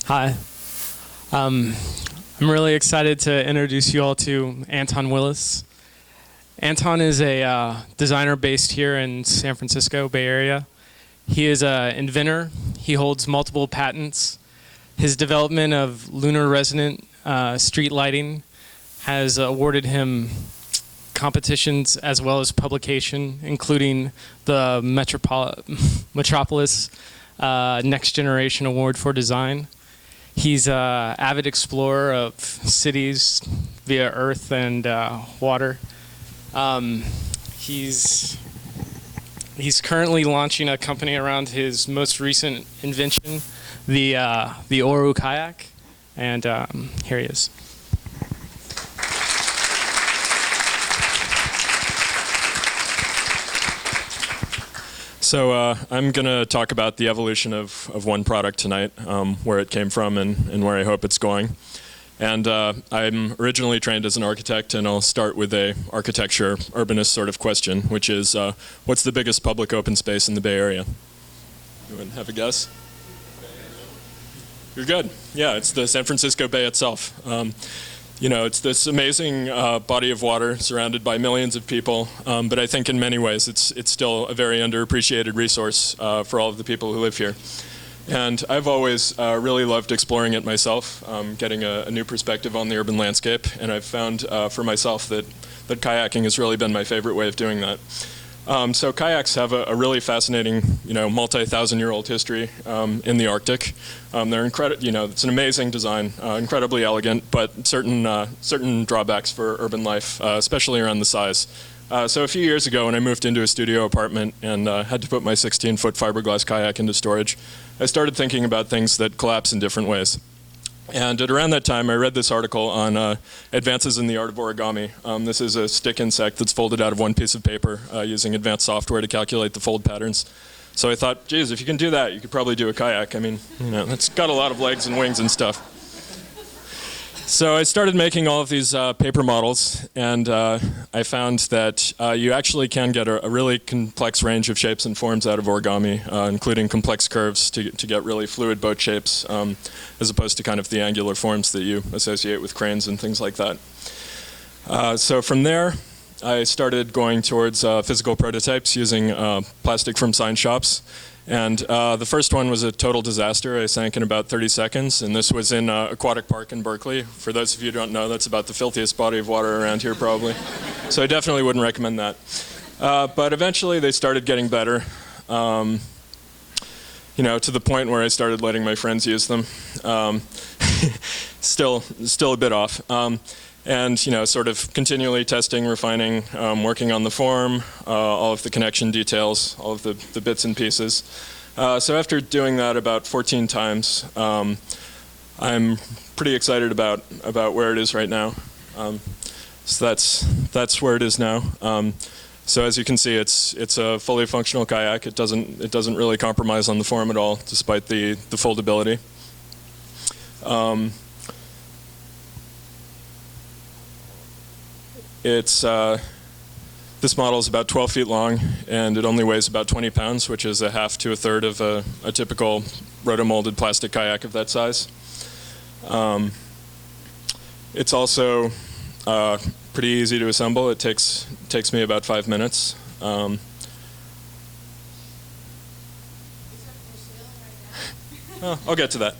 Hi. I'm really excited to introduce you all to Anton Willis. Anton is a designer based here in San Francisco Bay Area. He is an inventor. He holds multiple patents. His development of lunar resonant street lighting has awarded him competitions as well as publication, including the Metropolis Next Generation Award for Design. He's an avid explorer of cities via earth and water. He's currently launching a company around his most recent invention, the Oru Kayak, and here he is. So I'm going to talk about the evolution of one product tonight, where it came from and where I hope it's going. And I'm originally trained as an architect, and I'll start with a architecture urbanist sort of question, which is, what's the biggest public open space in the Bay Area? Anyone have a guess? You're good. Yeah, it's the San Francisco Bay itself. You know, it's this amazing body of water surrounded by millions of people, but I think in many ways it's still a very underappreciated resource for all of the people who live here. And I've always really loved exploring it myself, getting a new perspective on the urban landscape, and I've found for myself that kayaking has really been my favorite way of doing that. So kayaks have a really fascinating, multi-thousand-year-old history in the Arctic. They're it's an amazing design, incredibly elegant, but certain drawbacks for urban life, especially around the size. So a few years ago, when I moved into a studio apartment and had to put my 16-foot fiberglass kayak into storage, I started thinking about things that collapse in different ways. And at around that time, I read this article on advances in the art of origami. This is a stick insect that's folded out of one piece of paper using advanced software to calculate the fold patterns. So I thought, geez, if you can do that, you could probably do a kayak. I mean, it's got a lot of legs and wings and stuff. So I started making all of these paper models, and I found that you actually can get a really complex range of shapes and forms out of origami, including complex curves to get really fluid boat shapes, as opposed to kind of the angular forms that you associate with cranes and things like that. So from there, I started going towards physical prototypes using plastic from sign shops. And the first one was a total disaster. I sank in about 30 seconds, and this was in Aquatic Park in Berkeley. For those of you who don't know, that's about the filthiest body of water around here, probably. So I definitely wouldn't recommend that. But eventually they started getting better, to the point where I started letting my friends use them. Still a bit off. And sort of continually testing, refining, working on the form, all of the connection details, all of the bits and pieces. So after doing that about 14 times, I'm pretty excited about where it is right now. So that's where it is now. So as you can see, it's a fully functional kayak. It doesn't really compromise on the form at all, despite the foldability. This model is about 12 feet long, and it only weighs about 20 pounds, which is a half to a third of a typical rotomolded plastic kayak of that size. It's also pretty easy to assemble. It takes me about 5 minutes. Oh, I'll get to that.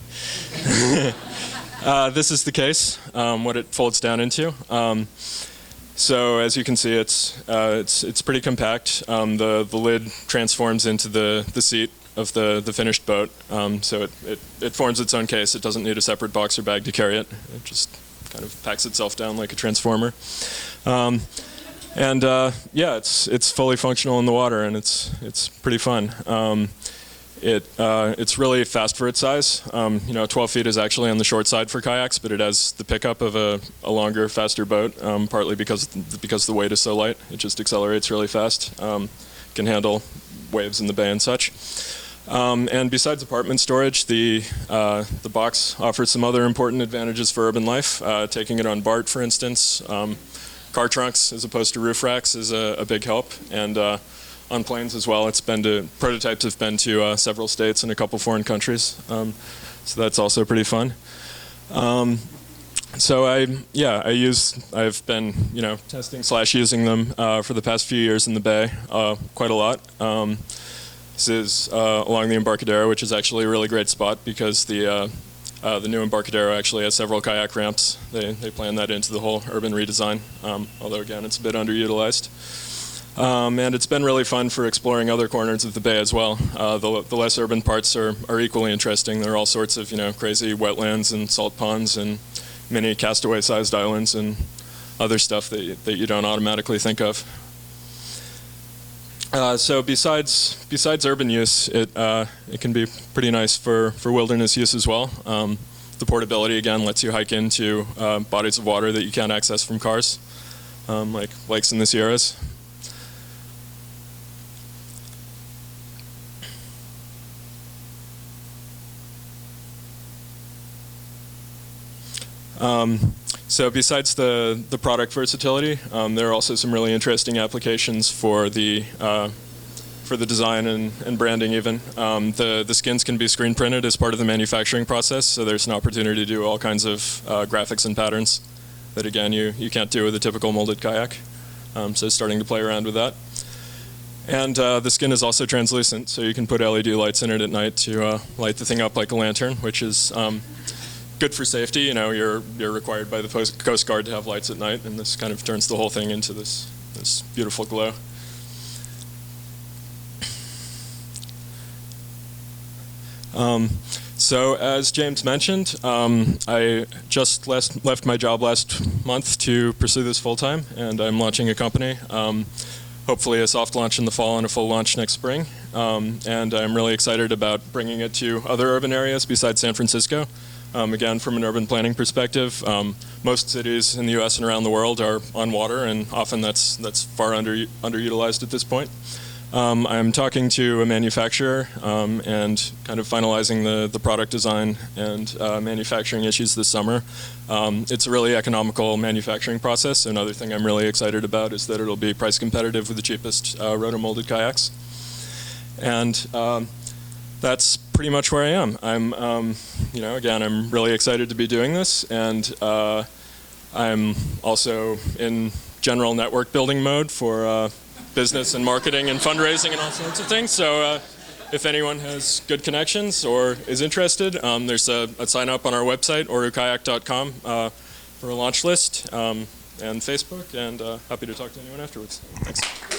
This is the case, what it folds down into. So as you can see, it's pretty compact. The lid transforms into the seat of the finished boat. So it forms its own case. It doesn't need a separate box or bag to carry it. It just kind of packs itself down like a transformer. Yeah, it's fully functional in the water, and it's pretty fun. It's really fast for its size. 12 feet is actually on the short side for kayaks, but it has the pickup of a longer, faster boat, partly because the weight is so light. It just accelerates really fast. Can handle waves in the bay and such. And besides apartment storage, the box offers some other important advantages for urban life. Taking it on BART, for instance, car trunks as opposed to roof racks is a big help. And on planes as well. Prototypes have been to several states and a couple foreign countries, so that's also pretty fun. So I've been testing / using them for the past few years in the bay quite a lot. This is along the Embarcadero, which is actually a really great spot because the new Embarcadero actually has several kayak ramps. They planned that into the whole urban redesign, although again it's a bit underutilized. And it's been really fun for exploring other corners of the bay as well. The less urban parts are equally interesting. There are all sorts of crazy wetlands and salt ponds and many castaway-sized islands and other stuff that you don't automatically think of. So besides urban use, it can be pretty nice for wilderness use as well. The portability again lets you hike into bodies of water that you can't access from cars, like lakes in the Sierras. So besides the product versatility, there are also some really interesting applications for the design and branding even. The skins can be screen printed as part of the manufacturing process, so there's an opportunity to do all kinds of graphics and patterns that again you can't do with a typical molded kayak. So starting to play around with that. And the skin is also translucent, so you can put LED lights in it at night to light the thing up like a lantern, which is good for safety. You're required by the Coast Guard to have lights at night, and this kind of turns the whole thing into this beautiful glow. So as James mentioned, I just left my job last month to pursue this full time, and I'm launching a company. Hopefully a soft launch in the fall and a full launch next spring. And I'm really excited about bringing it to other urban areas besides San Francisco. Again, from an urban planning perspective, most cities in the U.S. and around the world are on water, and often that's far underutilized at this point. I'm talking to a manufacturer and kind of finalizing the product design and manufacturing issues this summer. It's a really economical manufacturing process. Another thing I'm really excited about is that it'll be price competitive with the cheapest rotomolded kayaks. And that's pretty much where I am. Again, I'm really excited to be doing this, and I'm also in general network building mode for business and marketing and fundraising and all sorts of things. So if anyone has good connections or is interested, there's a sign up on our website, orukayak.com, for a launch list, and Facebook, and happy to talk to anyone afterwards. Thanks.